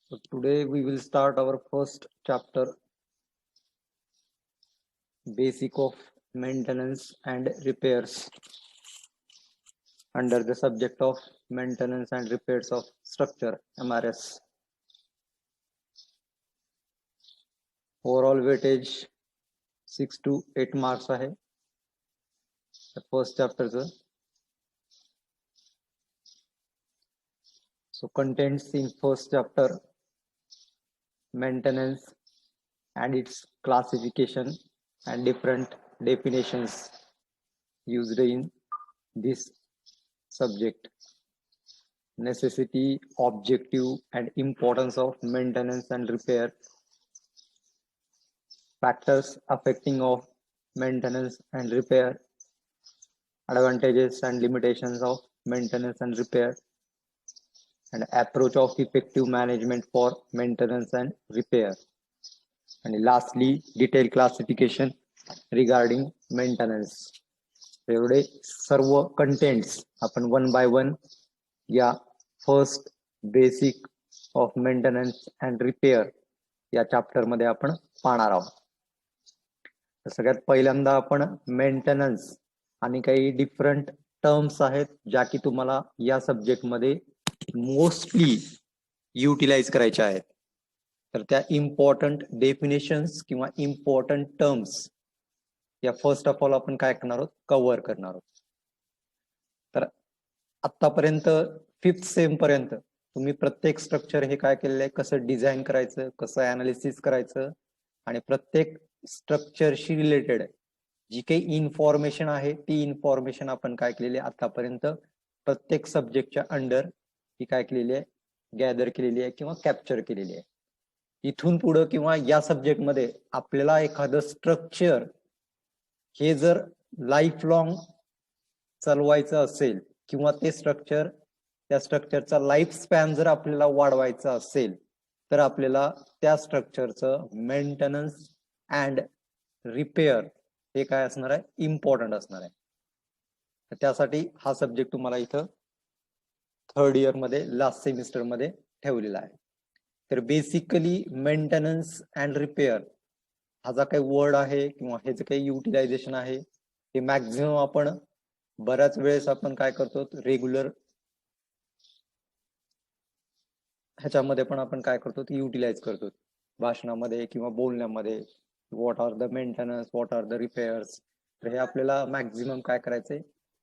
So today we will start our first chapter, Basic of Maintenance and Repairs, under the subject of Maintenance and Repairs of Structure, MRS. Overall weightage 6 to 8 marks आहे the first chapter. So contents in first chapter: maintenance and its classification and different definitions used in this subject, necessity, objective and importance of maintenance and repair, factors affecting of maintenance and repair, advantages and limitations of maintenance and repair, and approach of effective management for maintenance and repair, and lastly detailed classification regarding maintenance. एवढे सर्व contents आपण one by one या first basic of maintenance and repair या chapter मध्ये आपण पाहणार आहोत. सगळ्यात पहिल्यांदा आपण मेंटेनन्स आणि काही डिफरंट टर्म्स आहेत ज्या की तुम्हाला या सब्जेक्ट मध्ये मोस्टली युटिलाइज करायच्या आहेत. तर त्या इम्पॉर्टंट डेफिनेशन्स किंवा इम्पॉर्टंट टर्म्स या फर्स्ट ऑफ ऑल आपण काय करणार आहोत, कव्हर करणार आहोत. तर आतापर्यंत फिफ्थ सेम पर्यंत तुम्ही प्रत्येक स्ट्रक्चर हे काय केलेलं आहे, कसं डिझाईन करायचं, कसं अनालिसिस करायचं आणि प्रत्येक स्ट्रक्चरशी रिलेटेड जी काही इन्फॉर्मेशन आहे ती इन्फॉर्मेशन आपण काय केलेली आहे आतापर्यंत प्रत्येक सब्जेक्टच्या अंडर ही काय केलेली आहे, गॅदर केलेली आहे किंवा कॅप्चर केलेली आहे. इथून पुढे किंवा या सब्जेक्टमध्ये आपल्याला एखादं स्ट्रक्चर हे जर लाईफ लॉंग चालवायचं असेल किंवा ते स्ट्रक्चर त्या स्ट्रक्चरचा लाईफ स्पॅन जर आपल्याला वाढवायचा असेल तर आपल्याला त्या स्ट्रक्चरचं मेंटेनन्स अँड रिपेअर हे काय असणार आहे, इम्पॉर्टंट असणार आहे. तर त्यासाठी हा सब्जेक्ट तुम्हाला इथं थर्ड इयर मध्ये लास्ट सेमिस्टर मध्ये ठेवलेला आहे. तर बेसिकली मेंटेनन्स अँड रिपेअर हा जो काही वर्ड आहे किंवा हे जे काही युटिलायझेशन आहे ते मॅक्झिमम आपण बऱ्याच वेळेस आपण काय करतो, रेग्युलर ह्याच्यामध्ये पण आपण काय करतो ते युटिलाइज करतो भाषणामध्ये किंवा बोलण्यामध्ये. What are the maintenance, what are the repairs. तर हे आपल्याला मॅक्झिमम काय करायचंय,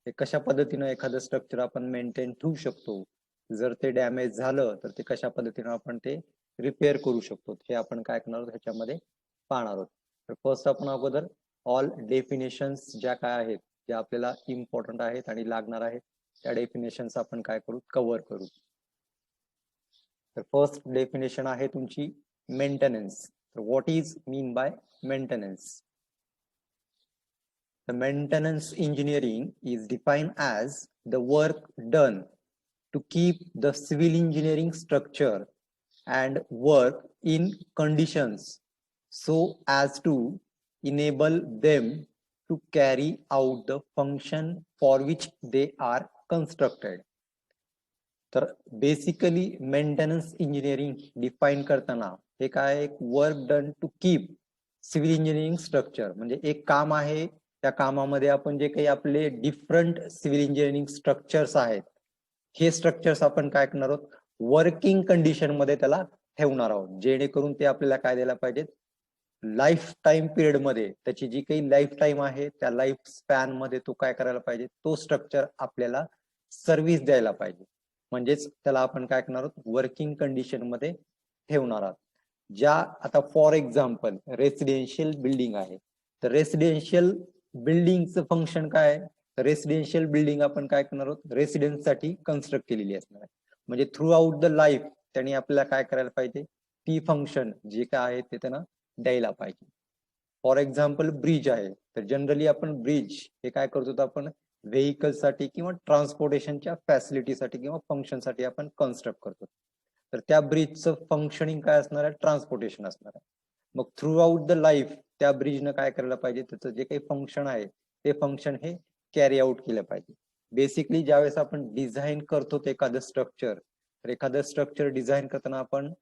हे कशा पद्धतीनं एखादं स्ट्रक्चर आपण मेंटेन ठेवू शकतो, जर ते डॅमेज झालं तर ते कशा पद्धतीनं आपण ते रिपेअर करू शकतो हे आपण काय करणार आहोत ह्याच्यामध्ये पाहणार आहोत. तर फर्स्ट आपण अगोदर ऑल डेफिनेशन्स ज्या काय आहेत ज्या आपल्याला इम्पॉर्टंट आहेत आणि लागणार आहेत त्या डेफिनेशन्स आपण काय करू, कव्हर करू. तर फर्स्ट डेफिनेशन आहे तुमची मेंटेनन्स. तर what is mean by maintenance? The maintenance engineering is defined as the work done to keep the civil engineering structure and work in conditions so as to enable them to carry out the function for which they are constructed. तर basically maintenance engineering define करताना हे काय, एक work done to keep civil engineering structure, म्हणजे एक काम आहे त्या कामामध्ये आपण जे काही आपले डिफरंट सिव्हिल इंजिनिअरिंग स्ट्रक्चर्स आहेत हे स्ट्रक्चर्स आपण काय करणार आहोत, वर्किंग कंडिशन मध्ये त्याला ठेवणार आहोत, जेणेकरून ते आपल्याला काय द्यायला पाहिजेत, लाईफ टाइम पिरियड मध्ये त्याची जी काही लाईफ टाइम आहे त्या लाईफ स्पॅन मध्ये तो काय करायला पाहिजे, तो स्ट्रक्चर आपल्याला सर्व्हिस द्यायला पाहिजे. म्हणजेच त्याला आपण काय करणार आहोत, वर्किंग कंडिशन मध्ये ठेवणार आहोत. ज्या आता फॉर एक्झाम्पल रेसिडेन्शियल बिल्डिंग आहे, तर रेसिडेन्शियल बिल्डिंगचं फंक्शन काय आहे, रेसिडेन्शियल बिल्डिंग आपण काय करणार आहोत, रेसिडेन्स साठी कन्स्ट्रक्ट केलेली असणार आहे. म्हणजे थ्रू आउट द लाईफ त्यांनी आपल्याला काय करायला पाहिजे, ती फंक्शन जे काय आहे ते त्यांना द्यायला पाहिजे. फॉर एक्झाम्पल ब्रिज आहे, तर जनरली आपण ब्रिज हे काय करतो, आपण व्हेकल साठी किंवा ट्रान्सपोर्टेशनच्या फॅसिलिटीसाठी किंवा फंक्शनसाठी आपण कन्स्ट्रक्ट करतो. तर त्या ब्रिजचं फंक्शनिंग काय असणार आहे, ट्रान्सपोर्टेशन असणार आहे. मग थ्रू आउट द लाईफ त्या ब्रिजनं काय करायला पाहिजे, त्याचं जे काही फंक्शन आहे ते फंक्शन हे कॅरी आउट केलं पाहिजे. बेसिकली ज्यावेळेस आपण डिझाईन करतो ते एखादं स्ट्रक्चर, तर एखादं स्ट्रक्चर डिझाईन करताना आपण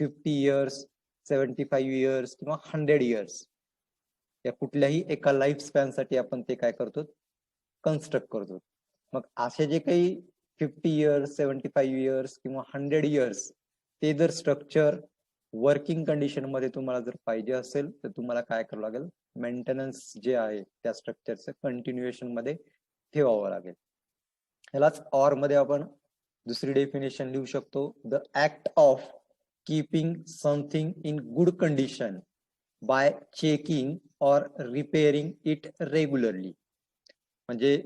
50 इयर्स, 75 इयर्स किंवा 100 इयर्स, या कुठल्याही एका लाईफ स्पॅनसाठी आपण ते काय करतो, कन्स्ट्रक्ट करतो. मग असे जे काही 50 इयर्स, 75 इयर्स किंवा 100 इयर्स, ते जर स्ट्रक्चर वर्किंग कंडिशन मध्ये तुम्हाला जर पाहिजे असेल तर तुम्हाला काय करावं लागेल, मेंटेनन्स जे आहे त्या स्ट्रक्चरचं कंटिन्युएशन मध्ये ठेवावं लागेल. यालाच ऑर मध्ये आपण दुसरी डेफिनेशन लिहू शकतो, the act of keeping something in good condition bye checking और रिपेअरिंग इट रेग्युलरली. म्हणजे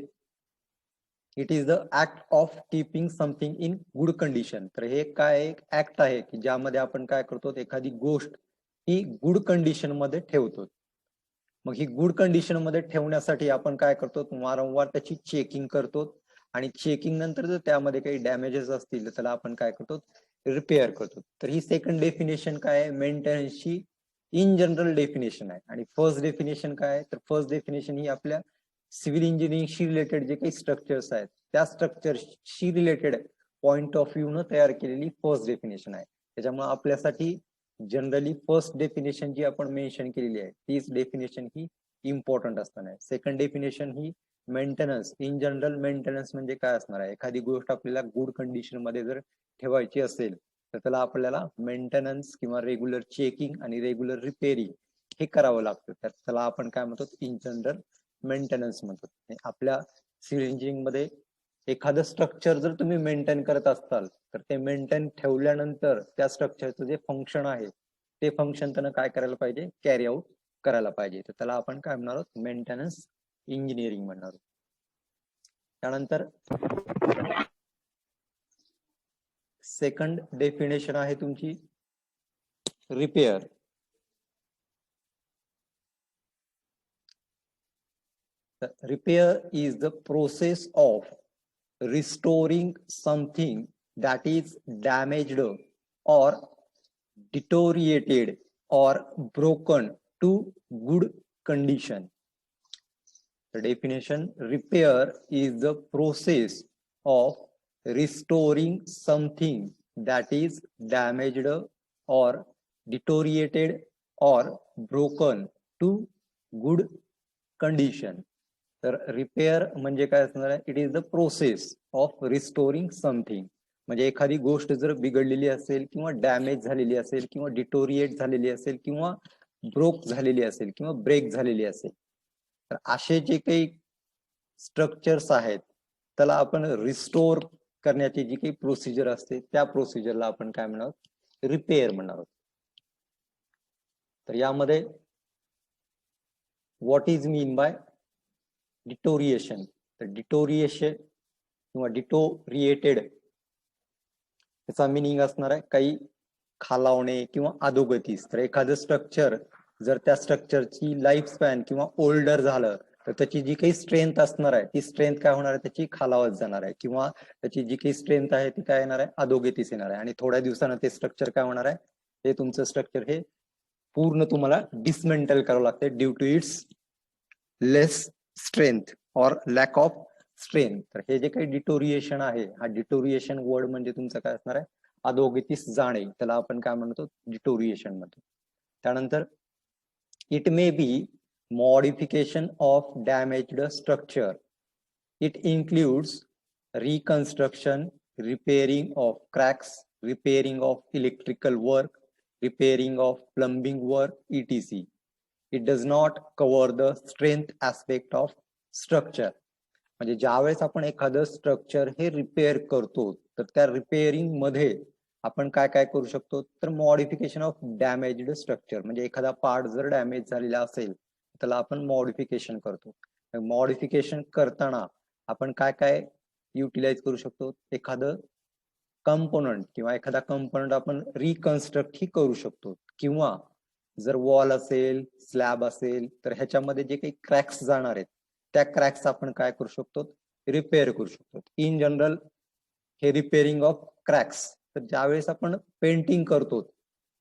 it is the act of keeping something in good condition. तर हे काय एक ऍक्ट आहे की ज्यामध्ये आपण काय करतो, एखादी गोष्ट ही गुड कंडिशन मध्ये ठेवतो. मग ही गुड कंडिशन मध्ये ठेवण्यासाठी आपण काय करतो, वारंवार त्याची चेकिंग करतो आणि चेकिंग नंतर जर त्यामध्ये काही डॅमेजेस असतील तर त्याला आपण काय करतो, रिपेअर करतो. तर ही सेकंड डेफिनेशन काय आहे, मेंटेनन्सची इन जनरल डेफिनेशन आहे. आणि फर्स्ट डेफिनेशन काय आहे, तर फर्स्ट डेफिनेशन ही आपल्या सिव्हिल इंजिनिअरिंगशी रिलेटेड जे काही स्ट्रक्चर्स आहेत त्या स्ट्रक्चरशी रिलेटेड पॉइंट ऑफ व्ह्यू न तयार केलेली फर्स्ट डेफिनेशन आहे. त्याच्यामुळे आपल्यासाठी जनरली फर्स्ट डेफिनेशन जी आपण मेन्शन केलेली आहे तीच डेफिनेशन ही इम्पॉर्टंट असणार आहे. Second definition he maintenance in general. Maintenance म्हणजे काय असणार आहे, एखादी गोष्ट आपल्याला गुड कंडिशन मध्ये जर ठेवायची असेल तर त्याला आपल्याला मेंटेनन्स किंवा रेग्युलर चेकिंग आणि रेग्युलर रिपेअरिंग हे करावं लागतं. तर त्याला आपण काय म्हणतो, इन जनरल मेंटेनन्स म्हणतो. आपल्या सिव्हिल इंजिनिअरिंग मध्ये एखादं स्ट्रक्चर जर तुम्ही मेंटेन करत असाल तर ते मेंटेन ठेवल्यानंतर त्या स्ट्रक्चरचं जे फंक्शन आहे ते फंक्शन त्यानं काय करायला पाहिजे, कॅरी आउट करायला पाहिजे. तर त्याला आपण काय म्हणणार आहोत, मेंटेनन्स इंजिनिअरिंग म्हणणार आहोत. त्यानंतर सेकंड डेफिनेशन आहे तुमची repair. Repair is the process of restoring something that is damaged or deteriorated or broken to good condition. The definition: repair is the process of restoring something that is damaged or deteriorated or broken to good condition. तर repair म्हणजे काय असणार आहे, it is the process of restoring something. म्हणजे एखादी गोष्ट जर बिघडलेली असेल किंवा डॅमेज झालेली असेल किंवा डिटोरिएट झालेली असेल किंवा ब्रोक झालेली असेल किंवा ब्रेक झालेली असेल, तर असे जे काही स्ट्रक्चर्स आहेत त्याला आपण रिस्टोर करण्याची जी काही प्रोसिजर असते त्या प्रोसिजरला आपण काय म्हणणार, रिपेअर म्हणणार आहोत. तर यामध्ये what is mean by deterioration, तर डिटोरिएशन किंवा डिटोरिएटेड याचा मिनिंग असणार आहे काही खालावणे किंवा अधोगतीस. तर एखादं स्ट्रक्चर जर त्या स्ट्रक्चरची लाईफ स्पॅन किंवा ओल्डर झालं तर त्याची जी काही स्ट्रेंथ असणार आहे ती स्ट्रेंथ काय होणार आहे, त्याची खालावत जाणार आहे किंवा त्याची जी काही स्ट्रेंथ आहे ती काय येणार आहे, अधोगतीस येणार आहे. आणि थोड्या दिवसानं ते स्ट्रक्चर काय होणार आहे, हे तुमचं स्ट्रक्चर हे पूर्ण तुम्हाला डिसमेंटल करावं लागते due to its less strength और लॅक ऑफ स्ट्रेंथ. तर हे जे काही डिटोरिएशन आहे, हा डिटोरिएशन वर्ड म्हणजे तुमचं काय असणार आहे, अधोगतीस जाणे, त्याला आपण काय म्हणतो, डिटोरिएशन म्हणतो. त्यानंतर it may be modification of damaged structure. It includes reconstruction, repairing of cracks, repairing of electrical work, repairing of plumbing work, etc. It does not cover the strength aspect of structure. म्हणजे ज्यावेळेस आपण एखादं structure हे repair करतो तर त्या repairing मध्ये आपण काय काय करू शकतो, तर मॉडिफिकेशन ऑफ डॅमेज्ड स्ट्रक्चर. म्हणजे एखादा पार्ट जर डॅमेज झालेला असेल त्याला आपण मॉडिफिकेशन करतो. मॉडिफिकेशन करताना आपण काय काय युटिलाइज करू शकतो, एखादं कंपोनंट किंवा एखादा कंपोनंट आपण रिकन्स्ट्रक्ट ही करू शकतो. किंवा जर वॉल असेल, स्लॅब असेल तर ह्याच्यामध्ये जे काही क्रॅक्स जाणार आहेत त्या क्रॅक्स आपण काय करू शकतो, रिपेअर करू शकतो. इन जनरल हे रिपेअरिंग ऑफ क्रॅक्स. तर ज्यावेळेस आपण पेंटिंग करतो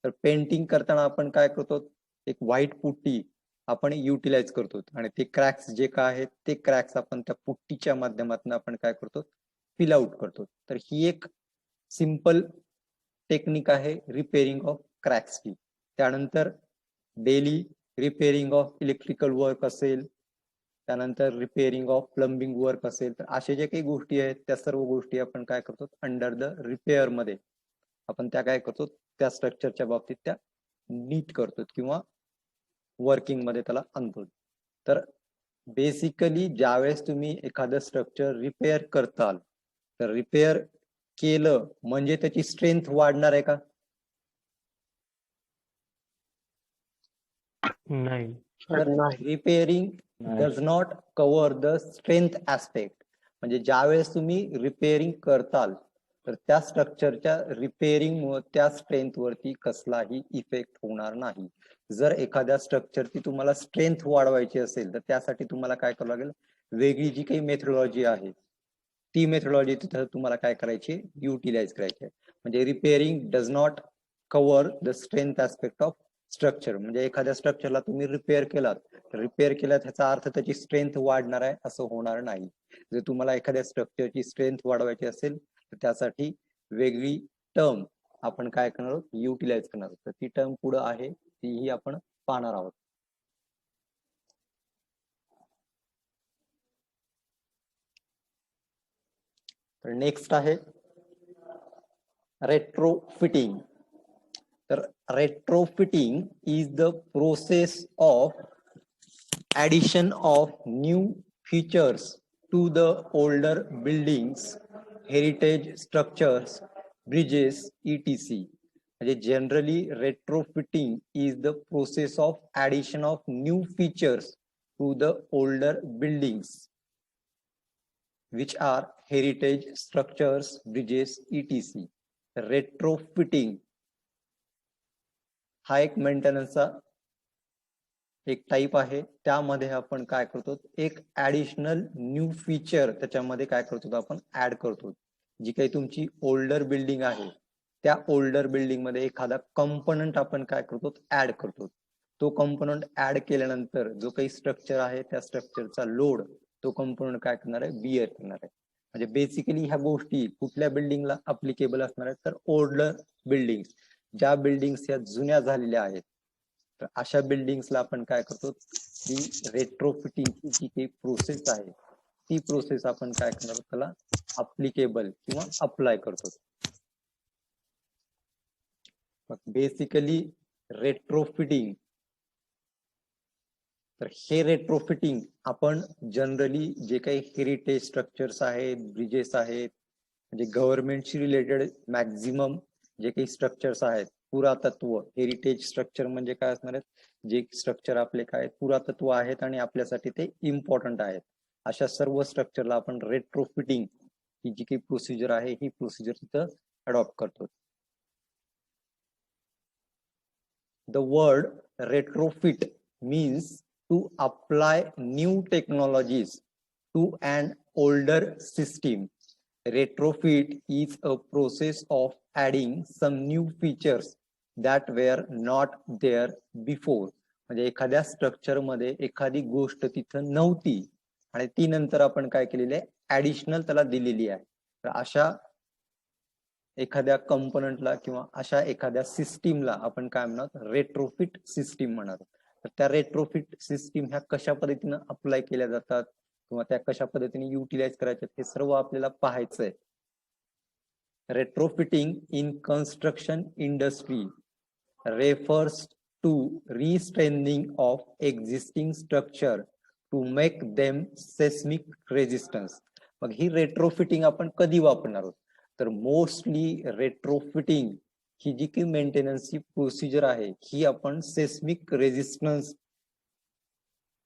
तर पेंटिंग करताना आपण काय करतो, एक व्हाईट पुट्टी आपण युटिलाइज करतो आणि ते क्रॅक्स जे काय आहेत ते क्रॅक्स आपण त्या पुट्टीच्या माध्यमातून आपण काय करतो, फिल आउट करतो. तर ही एक सिंपल टेक्निक आहे रिपेअरिंग ऑफ क्रॅक्सची. त्यानंतर daily repairing of electrical work असेल, त्यानंतर रिपेअरिंग ऑफ प्लंबिंग वर्क असेल. तर अशा ज्या काही गोष्टी आहेत त्या सर्व गोष्टी आपण काय करतो अंडर द रिपेअर मध्ये आपण त्या काय करतो त्या स्ट्रक्चरच्या बाबतीत त्या नीट करतो किंवा वर्किंग मध्ये त्याला आणतो. तर बेसिकली ज्यावेळेस तुम्ही एखादं स्ट्रक्चर रिपेअर करताल तर रिपेअर केलं म्हणजे त्याची स्ट्रेंथ वाढणार आहे का? नाही. तर repairing does not cover the strength aspect. म्हणजे ज्यावेळेस तुम्ही रिपेअरिंग करताल तर त्या स्ट्रक्चरच्या रिपेअरिंग त्या स्ट्रेंथ वरती कसलाही इफेक्ट होणार नाही. जर एखाद्या स्ट्रक्चरची तुम्हाला स्ट्रेंथ वाढवायची असेल तर त्यासाठी तुम्हाला काय करावं लागेल, वेगळी जी काही मेथोडॉलॉजी आहे ती मेथोडॉलॉजी तिथं तुम्हाला काय करायची युटिलाइज करायची आहे. म्हणजे repairing does not cover the strength aspect of structure. म्हणजे एखाद्या स्ट्रक्चरला तुम्ही रिपेअर केलात तर रिपेअर केल्यात ह्याचा अर्थ त्याची स्ट्रेंथ वाढणार आहे असं होणार नाही. जर तुम्हाला एखाद्या स्ट्रक्चरची स्ट्रेंथ वाढवायची असेल तर त्यासाठी वेगळी टर्म आपण काय करणार आहोत युटिलाइज करणार आहोत. तर ती टर्म पुढे आहे तीही आपण पाहणार आहोत. तर नेक्स्ट आहे रेट्रोफिटिंग. तर retrofitting is the process of addition of new features to the older buildings, heritage structures, bridges, etc. म्हणजे generally retrofitting is the process of addition of new features to the older buildings which are heritage structures, bridges, etc. retrofitting हा एक मेंटेनन्सचा एक type आहे. त्यामध्ये आपण काय करतो एक ऍडिशनल न्यू फीचर त्याच्यामध्ये काय करतो आपण ऍड करतो. जी काही तुमची ओल्डर बिल्डिंग आहे त्या ओल्डर बिल्डिंग मध्ये एखादा कंपोनंट आपण काय करतो ऍड करतो. तो कंपोनंट ऍड केल्यानंतर जो काही स्ट्रक्चर आहे त्या स्ट्रक्चरचा लोड तो कंपोनंट काय करणार आहे बिअर करणार आहे. म्हणजे बेसिकली ह्या गोष्टी कुठल्या बिल्डिंगला अप्लिकेबल असणार आहेत तर ओल्डर बिल्डिंग. ज्या बिल्डिंग्स या जुन्या झालेल्या आहेत तर अशा बिल्डिंग्सला आपण काय करतो की रेट्रोफिटिंगची जी काही प्रोसेस आहे ती प्रोसेस आपण काय करणार त्याला अप्लिकेबल किंवा अप्लाय करतो. बेसिकली रेट्रोफिटिंग तर हे रेट्रोफिटिंग आपण जनरली जे काही हेरिटेज स्ट्रक्चर्स आहेत ब्रिजेस आहेत म्हणजे गव्हर्नमेंटशी रिलेटेड मॅक्झिमम जे काही स्ट्रक्चर्स आहेत पुरातत्व हेरिटेज स्ट्रक्चर म्हणजे काय असणार आहेत जे स्ट्रक्चर आपले काय पुरातत्व आहेत आणि आपल्यासाठी ते इम्पॉर्टंट आहेत अशा सर्व स्ट्रक्चरला आपण रेट्रोफिटिंग ही जी काही प्रोसिजर आहे ही प्रोसिजर तिथं अडॉप्ट करतो. The word retrofit means to apply new technologies to an older system. Retrofit is a process of adding some new features that were not there before. म्हणजे एखाद्या स्ट्रक्चर मध्ये एखादी गोष्ट तिथं नव्हती आणि ती नंतर आपण काय केलेली आहे ऍडिशनल त्याला दिलेली आहे. तर अशा एखाद्या कंपोनंटला किंवा अशा एखाद्या सिस्टीमला आपण काय म्हणणार रेट्रोफिट सिस्टीम म्हणणार. तर त्या रेट्रोफिट सिस्टीम ह्या कशा पद्धतीने अप्लाय केल्या जातात किंवा त्या कशा पद्धतीने युटिलाइज करायच्या हे सर्व आपल्याला पाहायचंय. Retrofitting in construction industry refers to restraining of existing structure to make them seismic resistance. मग ही रेट्रोफिटिंग आपण कधी वापरणार आहोत तर मोस्टली रेट्रोफिटिंग ही जी काही मेंटेनन्सची प्रोसिजर आहे ही आपण सेस्मिक रेजिस्टन्स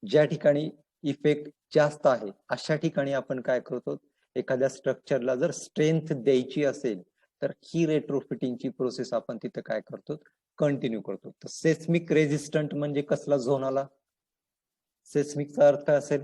ज्या ठिकाणी इफेक्ट जास्त आहे अशा ठिकाणी आपण काय करतो एखाद्या स्ट्रक्चरला जर स्ट्रेंथ द्यायची असेल तर ही रेट्रोफिटिंगची प्रोसेस आपण तिथे काय करतो कंटिन्यू करतो. तर सेस्मिक रेजिस्टंट म्हणजे कसला झोन आला सेस्मिकचा अर्थ काय असेल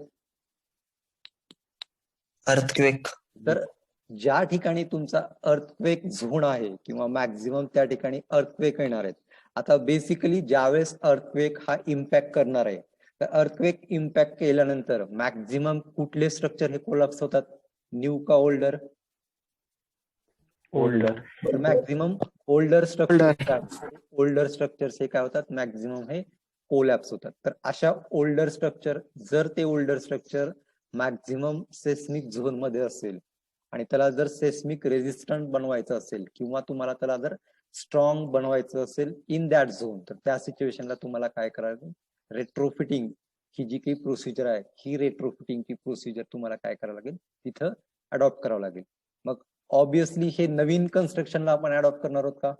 अर्थक्वेक. तर ज्या ठिकाणी तुमचा अर्थक्वेक झोन आहे किंवा मॅक्झिमम त्या ठिकाणी अर्थक्वेक येणार आहेत. आता बेसिकली ज्यावेळेस अर्थक्वेक हा इम्पॅक्ट करणार आहे तर अर्थक्वेक इम्पॅक्ट केल्यानंतर मॅक्झिमम कुठले स्ट्रक्चर हे कोलॅप्स होतात न्यू का ओल्डर तर मॅक्झिमम ओल्डर स्ट्रक्चर्स हे काय होतात, मॅक्झिमम हे कोलॅप्स होतात. तर अशा ओल्डर स्ट्रक्चर, जर ते older structure maximum seismic zone मध्ये असेल आणि त्याला जर सेस्मिक रेजिस्टंट बनवायचं असेल किंवा तुम्हाला त्याला जर स्ट्रॉंग बनवायचं असेल इन दॅट झोन, तर त्या सिच्युएशनला तुम्हाला काय करायचं, रेट्रोफिटिंग ही जी काही प्रोसिजर आहे, ही रेट्रोफिटिंगची प्रोसिजर तुम्हाला काय करावं लागेल, तिथं अडॉप्ट करावं लागेल. मग ऑब्विसली हे नवीन कन्स्ट्रक्शनला आपण अडॉप्ट करणार आहोत का?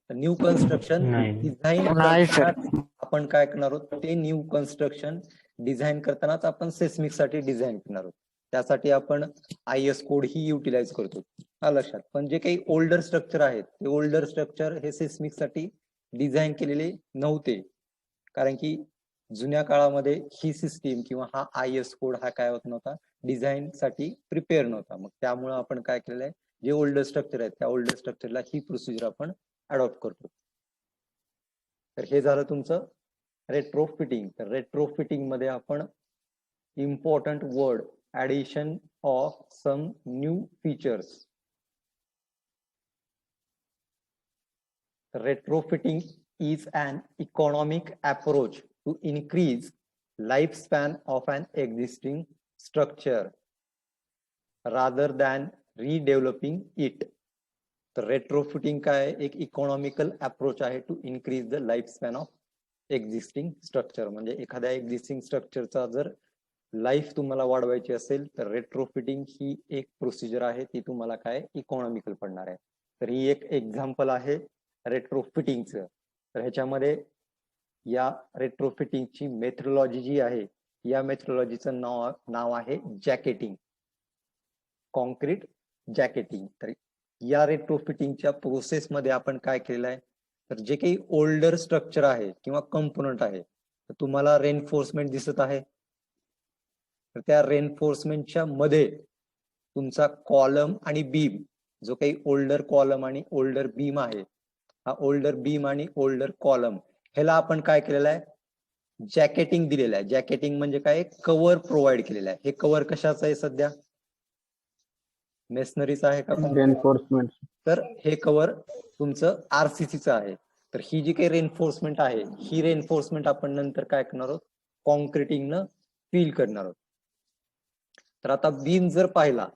न्यू कन्स्ट्रक्शन डिझाईन आपण काय करणार आहोत, ते न्यू कन्स्ट्रक्शन डिझाईन करतानाच आपण सेस्मिक साठी डिझाईन करणार आहोत. त्यासाठी आपण IS कोड ही युटिलाइज करतो, लक्षात. पण जे काही ओल्डर स्ट्रक्चर आहेत, ते ओल्डर स्ट्रक्चर हे सेस्मिक साठी डिझाईन केलेले नव्हते, कारण की जुन्या काळामध्ये ही सिस्टीम किंवा हा IS कोड हा काय होत नव्हता, डिझाईन साठी प्रिपेअर नव्हता. मग त्यामुळे आपण काय केलेलं आहे, जे ओल्डर स्ट्रक्चर आहे त्या ओल्डर स्ट्रक्चरला ही प्रोसिजर आपण अडॉप्ट करतो. तर हे झालं तुमचं रेट्रोफिटिंग. तर रेट्रोफिटिंग मध्ये आपण important word, addition of some new features. Retrofitting is an economic approach to increase lifespan of an existing structure rather than redeveloping it. तर रेट्रोफिटिंग काय, एक इकॉनॉमिकल अप्रोच आहे to increase the life span of existing structure. म्हणजे एखाद्या existing स्ट्रक्चरचा जर life तुम्हाला वाढवायची असेल तर रेट्रोफिटिंग ही एक प्रोसिजर आहे, ती तुम्हाला काय इकॉनॉमिकल पडणार आहे. तर ही एक एक्झाम्पल आहे रेट्रोफिटिंगचं. तर ह्याच्यामध्ये या रेट्रोफिटिंगची मेथडॉलॉजी जी आहे, या मेथडॉलॉजीचं नाव आहे जॅकेटिंग, कॉन्क्रीट जॅकेटिंग. तर या रेट्रोफिटिंगच्या प्रोसेसमध्ये आपण काय केलेलं आहे, तर जे काही ओल्डर स्ट्रक्चर आहे किंवा कंपोनंट आहे, तर तुम्हाला रेनफोर्समेंट दिसत आहे. तर त्या रेनफोर्समेंटच्या मध्ये तुमचा कॉलम आणि बीम, जो काही ओल्डर कॉलम आणि ओल्डर बीम आहे, हा ओल्डर बीम आणि ओल्डर कॉलम ह्याला आपण काय केलेलं आहे, जॅकेटिंग दिलेलं आहे. जॅकेटिंग म्हणजे काय, कव्हर प्रोव्हाइड केलेलं आहे. हे कव्हर कशाचं आहे, सध्या मेसनरीचं आहे का, रेनफोर्समेंट. तर हे कव्हर तुमचं RCCचं आहे. तर ही जी काही रेनफोर्समेंट आहे, ही रेनफोर्समेंट आपण नंतर काय करणार आहोत, कॉन्क्रिटिंगनं फील करणार आहोत. तर आता बीम जर पाहिला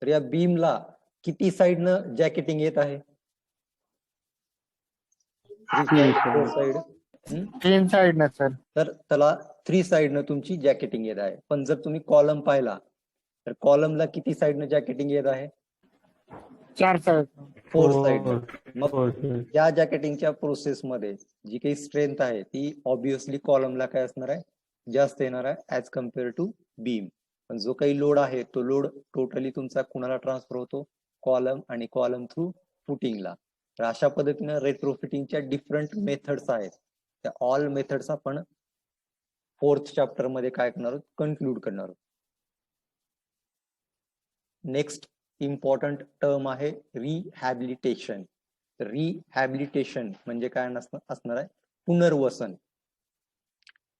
तर या बीमला किती साइडनं जॅकेटिंग येत आहे, तीन साइड ना सर. तर त्याला 3 साइडनं तुमची जॅकेटिंग येत आहे. पण जर तुम्ही कॉलम पाहिला तर कॉलमला किती साइडनं जॅकेटिंग येत आहे, 4 साइड, 4 साइडनं. मग या जॅकेटिंगच्या प्रोसेसमध्ये जी काही स्ट्रेंथ आहे ती ऑब्विसली कॉलमला काय असणार आहे, जास्त येणार आहे ऍज कम्पेअर टू बीम. पण जो काही लोड आहे तो लोड टोटली तुमचा कुणाला ट्रान्सफर होतो, कॉलम आणि कॉलम थ्रू फुटिंगला. तर अशा पद्धतीनं रेट्रोफिटिंगच्या डिफरंट मेथड्स आहेत. त्या ऑल मेथड्स आपण 4th चॅप्टर मध्ये काय करणार आहोत, कन्क्लूड करणार आहोत. नेक्स्ट इम्पॉर्टंट टर्म आहे रिहॅबिलिटेशन. रिहॅबिलिटेशन म्हणजे काय असणार आहे, पुनर्वसन.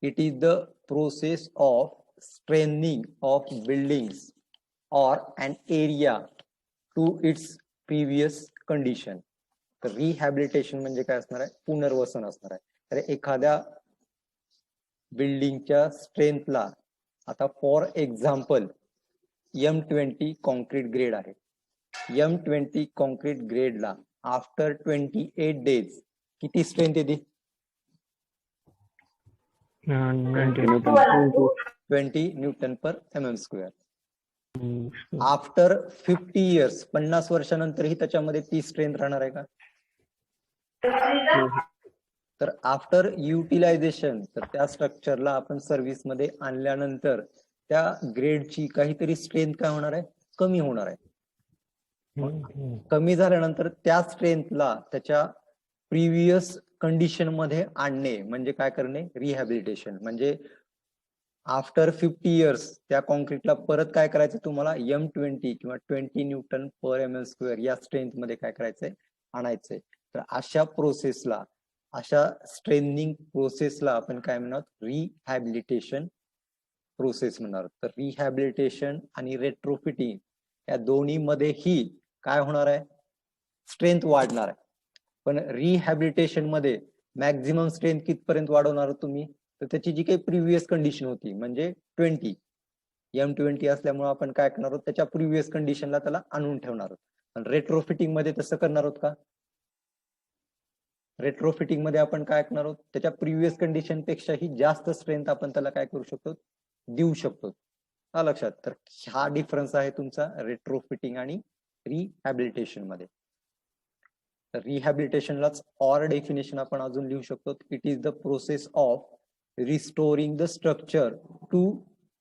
It is the process of strengthening of buildings और an area to its previous condition. तर रिहॅबिलिटेशन म्हणजे काय असणार आहे, पुनर्वसन असणार आहे. तर एखाद्या बिल्डिंगच्या स्ट्रेंथला, आता for example M20 concrete grade आहे. M20 कॉन्क्रीट ग्रेडला आफ्टर 28 डेज किती स्ट्रेंथ येते, 20 न्यूटन पर mm². आफ्टर 50 इयर्स, 50 वर्षानंतरही त्याच्यामध्ये ती स्ट्रेंथ राहणार आहे का? तर आफ्टर युटिलायझेशन, तर त्या स्ट्रक्चरला आपण सर्व्हिस मध्ये आणल्यानंतर त्या ग्रेडची काहीतरी स्ट्रेंथ काय होणार आहे, कमी होणार आहे. कमी झाल्यानंतर त्या स्ट्रेंथला त्याच्या प्रिव्हियस कंडिशन मध्ये आणणे म्हणजे काय करणे, रिहॅबिलिटेशन. म्हणजे आफ्टर 50 इयर्स त्या कॉन्क्रीटला परत काय करायचं, तुम्हाला M20 किंवा 20 न्यूटन पर mm² या स्ट्रेंथ मध्ये काय करायचंय, आणायचंय. तर अशा प्रोसेसला, अशा स्ट्रेंथनिंग प्रोसेसला आपण काय म्हणणार, रिहॅबिलिटेशन प्रोसेस म्हणणार. तर रिहॅबिलिटेशन आणि रेट्रोफिटिंग या दोन्हीमध्येही काय होणार आहे, स्ट्रेंथ वाढणार आहे. पण रिहॅबिलिटेशन मध्ये मॅक्झिमम स्ट्रेंथ कितपर्यंत वाढवणार तुम्ही, तर त्याची जी काही प्रिव्हियस कंडिशन होती म्हणजे 20 M20 असल्यामुळे आपण काय करणार आहोत, त्याच्या प्रिव्हियस कंडिशनला त्याला आणून ठेवणार आहोत. आणि रेट्रोफिटिंग मध्ये तसं करणार आहोत का, रेट्रोफिटिंग मध्ये आपण काय करणार आहोत, त्याच्या प्रिव्हियस कंडिशन पेक्षाही जास्त स्ट्रेंथ आपण त्याला काय करू शकतो, देऊ शकतो. हा लक्षात. तर हा डिफरन्स आहे तुमचा रेट्रोफिटिंग आणि रिहॅबिलिटेशन मध्ये. तर रिहॅबिलिटेशनलाच ऑर डेफिनेशन आपण अजून लिहू शकतो, it is the process of restoring the structure to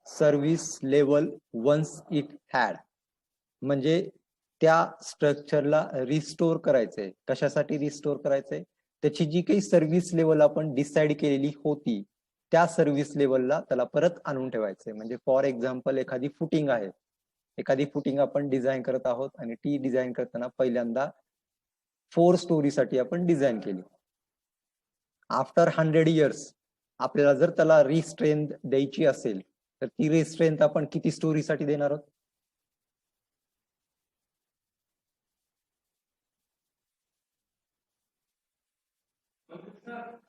service level once it had. म्हणजे त्या स्ट्रक्चरला रिस्टोर करायचंय. कशासाठी रिस्टोर करायचंय, त्याची जी काही सर्व्हिस लेवल आपण डिसाइड केलेली होती त्या सर्व्हिस लेवलला त्याला परत आणून ठेवायचंय. म्हणजे फॉर एक्झाम्पल एखादी फुटिंग आहे, एखादी फुटिंग आपण डिझाईन करत आहोत आणि ती डिझाईन करताना पहिल्यांदा 4 स्टोरीसाठी आपण डिझाईन केली. आफ्टर 100 इयर्स आपल्याला जर त्याला रिस्ट्रेंथ द्यायची असेल तर ती रिस्ट्रेंथ आपण किती स्टोरीसाठी देणार आहोत,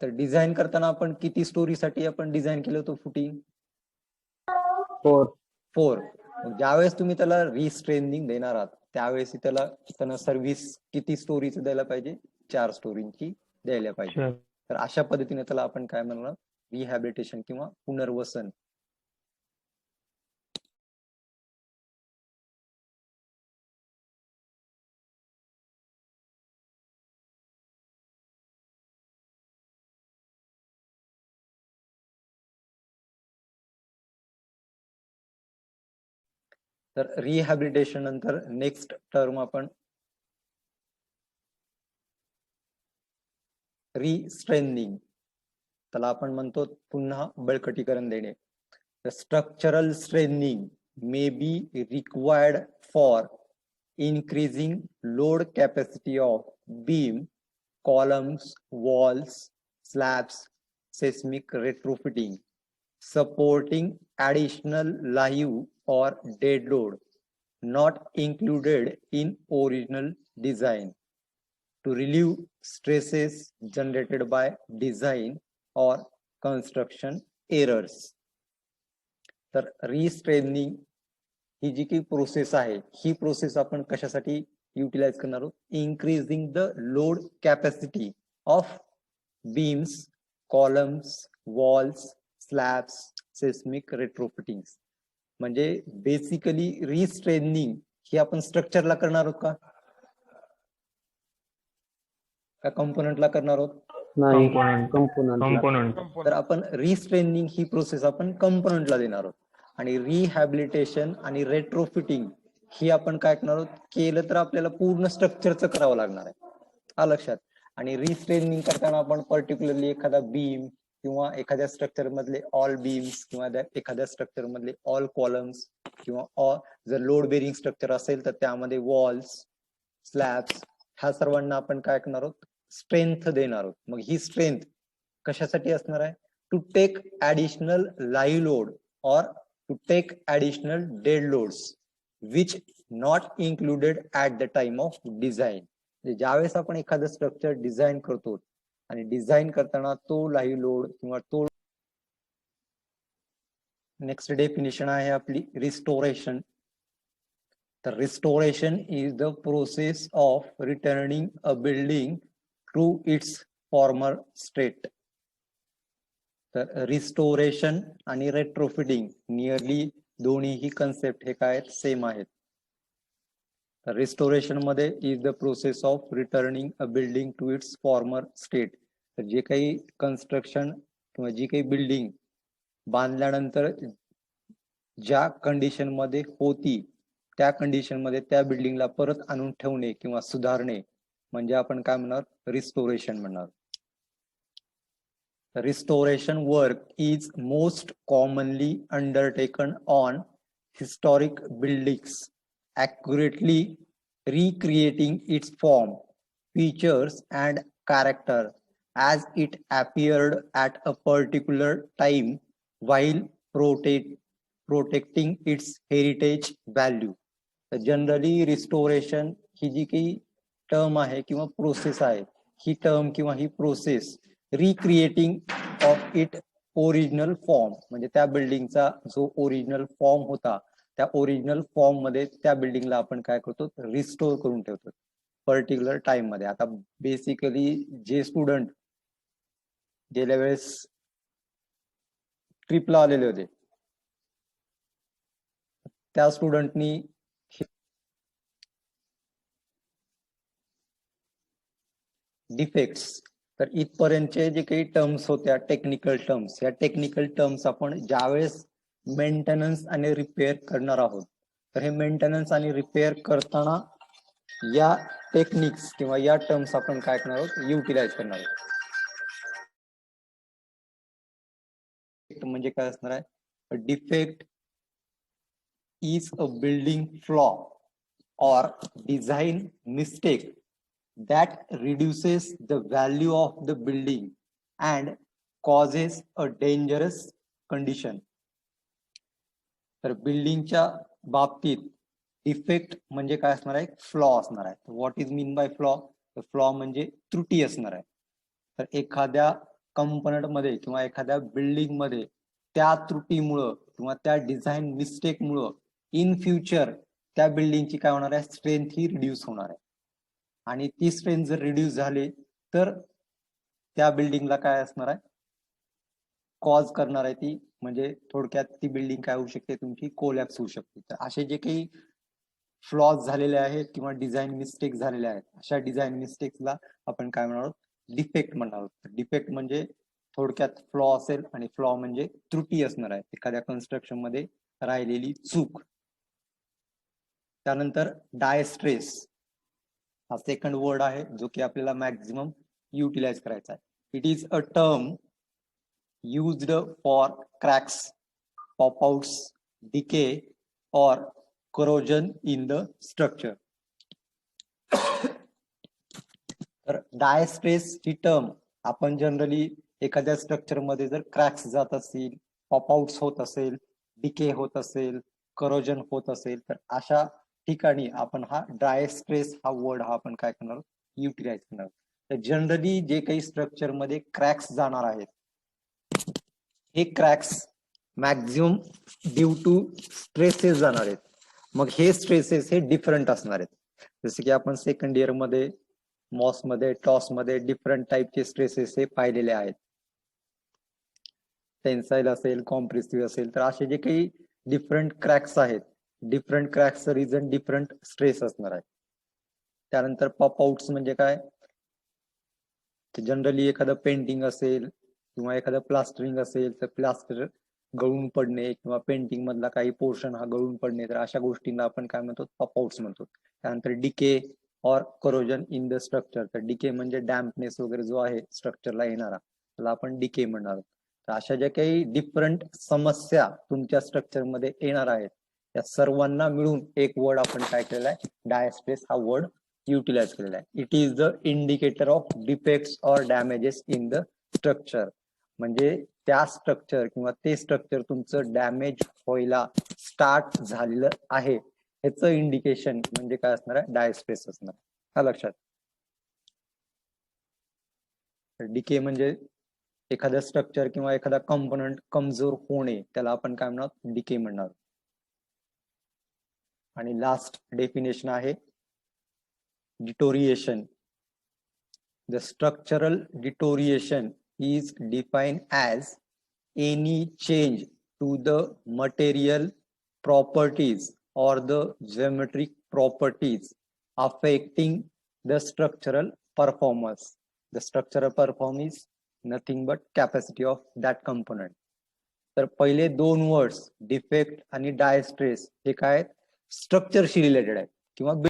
तर डिझाईन करताना आपण किती स्टोरीसाठी आपण डिझाईन केलं होतं फुटिंग, 4. मग ज्यावेळेस तुम्ही त्याला रिस्ट्रेनिंग देणार आहात त्यावेळेस त्याला सर्व्हिस किती स्टोरीची द्यायला पाहिजे, 4 स्टोरीची द्यायला पाहिजे. तर अशा पद्धतीने त्याला आपण काय म्हणणार, रिहॅबिलिटेशन किंवा पुनर्वसन. तर रिहॅबिलिटेशन नंतर नेक्स्ट टर्म आपण रिस्ट्रेनिंग, त्याला आपण म्हणतो पुन्हा बळकटीकरण देणे. Structural strengthening may be required for increasing load capacity of beam, columns, walls, slabs, seismic retrofitting, supporting additional live or dead load not included in original design, to relieve stresses generated by design or construction errors. तर restraining ही जी काही process आहे ही process आपण कशासाठी utilise करणार आहोत, increasing the load capacity of beams, columns, walls, slabs, seismic retrofitting. म्हणजे basically restraining ही आपण स्ट्रक्चरला करणार आहोत का कंपोनंटला करणार आहोत, नाही कंपोनंट. तर आपण रिस्ट्रेनिंग ही प्रोसेस आपण कंपोनंटला देणार आहोत. आणि रिहॅबिलिटेशन आणि रेट्रोफिटिंग ही आपण काय करणार आहोत, केलं तर आपल्याला पूर्ण स्ट्रक्चरचं करावं लागणार आहे. हा लक्षात. आणि रिस्ट्रेनिंग करताना आपण पर्टिक्युलरली एखादा बीम किंवा एखाद्या स्ट्रक्चर मधले ऑल बीम्स किंवा एखाद्या स्ट्रक्चर मधले ऑल कॉलम्स किंवा जर लोड बेरिंग स्ट्रक्चर असेल तर त्यामध्ये वॉल्स, स्लॅब्स ह्या सर्वांना आपण काय करणार आहोत, स्ट्रेंथ देणार आहोत. मग ही स्ट्रेंथ कशासाठी असणार आहे, to take additional live load or to take additional dead loads which not included at the time of design. ज्यावेळेस आपण एखादं स्ट्रक्चर डिझाईन करतो आणि डिझाईन करताना तो लाईव्ह लोड किंवा तो, नेक्स्ट डेफिनेशन आहे आपली रिस्टोरेशन. तर restoration is the process of returning a building to its former state. तर रिस्टोरेशन आणि रेट्रोफिटिंग नियरली दोन्ही कन्सेप्ट हे काय सेम आहेत. तर रिस्टोरेशन मध्ये is the process of returning a building to its former state. तर जे काही कन्स्ट्रक्शन किंवा जी काही बिल्डिंग बांधल्यानंतर ज्या कंडिशन मध्ये होती त्या कंडिशन मध्ये त्या बिल्डिंगला परत आणून ठेवणे किंवा सुधारणे म्हणजे आपण काय म्हणणार, रिस्टोरेशन म्हणणार. Restoration work is most commonly undertaken on historic buildings, accurately recreating its form, features, and character as it appeared at a particular time while protecting its heritage value. तर जनरली रिस्टोरेशन ही जी काही term आहे किंवा process आहे, ही term किंवा ही process recreating of it original form, म्हणजे त्या बिल्डिंगचा जो ओरिजिनल फॉर्म होता त्या ओरिजिनल फॉर्म मध्ये त्या बिल्डिंगला आपण काय करतो, रिस्टोर करून ठेवतो पर्टिक्युलर टाइम मध्ये. आता बेसिकली जे स्टुडंट गेल्या वेळेस ट्रिपला आलेले होते त्या स्टुडंटनी डिफेक्ट्स, तर इथपर्यंतचे जे काही टर्म्स होत्या टेक्निकल टर्म्स, या टेक्निकल टर्म्स आपण ज्यावेळेस मेंटेनन्स आणि रिपेअर करणार आहोत, तर हे मेंटेनन्स आणि रिपेअर करताना या टेक्निक्स किंवा या टर्म्स आपण काय करणार आहोत, युटिलाइज करणार आहोत. म्हणजे काय असणार आहे, defect is a building flaw or design mistake that reduces the value of the building and causes a dangerous condition. तर बिल्डिंगच्या बाबतीत डिफेक्ट म्हणजे काय असणार आहे, फ्लॉ असणार आहे. What is mean by flaw, flaw म्हणजे त्रुटी असणार आहे. तर एखाद्या कंपोनंट मध्ये किंवा एखाद्या बिल्डिंग मध्ये त्या त्रुटीमुळं किंवा त्या डिझाईन मिस्टेकमुळं इन फ्युचर त्या बिल्डिंगची काय होणार आहे, स्ट्रेंथ ही रिड्यूस होणार आहे. आणि ती स्ट्रेंथ जर रिड्यूस झाली तर त्या बिल्डिंगला काय असणार आहे, कॉज करणार आहे ती, म्हणजे थोडक्यात ती बिल्डिंग काय होऊ शकते, तुमची कोलॅप्स होऊ शकते. तर असे जे काही फ्लॉज झालेले आहेत किंवा डिझाईन मिस्टेक झालेले आहेत, अशा डिझाईन मिस्टेक्सला आपण काय म्हणणार आहोत, डिफेक्ट म्हणणार आहोत. डिफेक्ट म्हणजे थोडक्यात फ्लॉ असेल, आणि फ्लॉ म्हणजे त्रुटी असणार आहे, एखाद्या कन्स्ट्रक्शन मध्ये राहिलेली चूक. त्यानंतर डायस्ट्रेस हा सेकंड वर्ड आहे जो की आपल्याला मॅक्झिमम युटिलाइज करायचा आहे. It is a term used for cracks, pop-outs, decay or corrosion in the structure. तर डायस्ट्रेस ही टर्म आपण जनरली एखाद्या स्ट्रक्चर मध्ये जर क्रॅक्स जात असतील, पॉपआउट्स होत असेल, डिके होत असेल, करोजन होत असेल, तर अशा ठिकाणी आपण हा डायस्ट्रेस हा वर्ड हा आपण काय करणार, युटिलाइज करणार. तर जनरली जे काही स्ट्रक्चर मध्ये क्रॅक्स जाणार आहेत, हे cracks maximum due to stresses जाणार आहेत. मग हे स्ट्रेसेस हे डिफरंट असणार आहेत. जसे की आपण सेकंड इयर मध्ये मॉस मध्ये टॉस मध्ये डिफरंट टाइपचे स्ट्रेसेस हे पाहिलेले आहेत. टेन्साइल असेल, कॉम्प्रेसिव्ह असेल, तर असे जे काही डिफरंट क्रॅक्स आहेत, डिफरंट क्रॅक्सचं रिझन डिफरंट स्ट्रेस असणार आहे. त्यानंतर पॉपआउट्स म्हणजे काय, जनरली एखादं पेंटिंग असेल किंवा एखादं प्लास्टरिंग असेल तर प्लास्टर गळून पडणे किंवा पेंटिंग मधला काही पोर्शन हा गळून पडणे, तर अशा गोष्टींना आपण काय म्हणतो, पॉपआउट्स म्हणतो. त्यानंतर डिके और करोजन इन द स्ट्रक्चर, तर डिके म्हणजे डॅम्पनेस वगैरे जो आहे स्ट्रक्चरला येणारा, त्याला आपण डिके म्हणणार. तर अशा ज्या काही डिफरंट समस्या तुमच्या स्ट्रक्चर मध्ये येणार आहेत, त्या सर्वांना मिळून एक वर्ड आपण काय केलेला आहे, डायस्ट्रेस हा वर्ड युटिलाइज केलेला आहे. It is the indicator of defects और डॅमेजेस इन द स्ट्रक्चर, म्हणजे त्या स्ट्रक्चर किंवा ते स्ट्रक्चर तुमचं डॅमेज व्हायला स्टार्ट झालेलं आहे ह्याचं इंडिकेशन म्हणजे काय असणार आहे, डायस्ट्रेस असणार. हा लक्षात. डिके म्हणजे एखादं स्ट्रक्चर किंवा एखादा कंपोनंट कमजोर होणे, त्याला आपण काय म्हणणार, डिके म्हणणार. आणि लास्ट डेफिनेशन आहे deterioration. The structural deterioration is defined as any change to the material properties or the geometric properties affecting the structural performance. The structural performance is nothing but capacity of that component. तर पहिले दोन words defect आणि डायस्ट्रेस हे काय स्ट्रक्चरशी related आहेत किंवा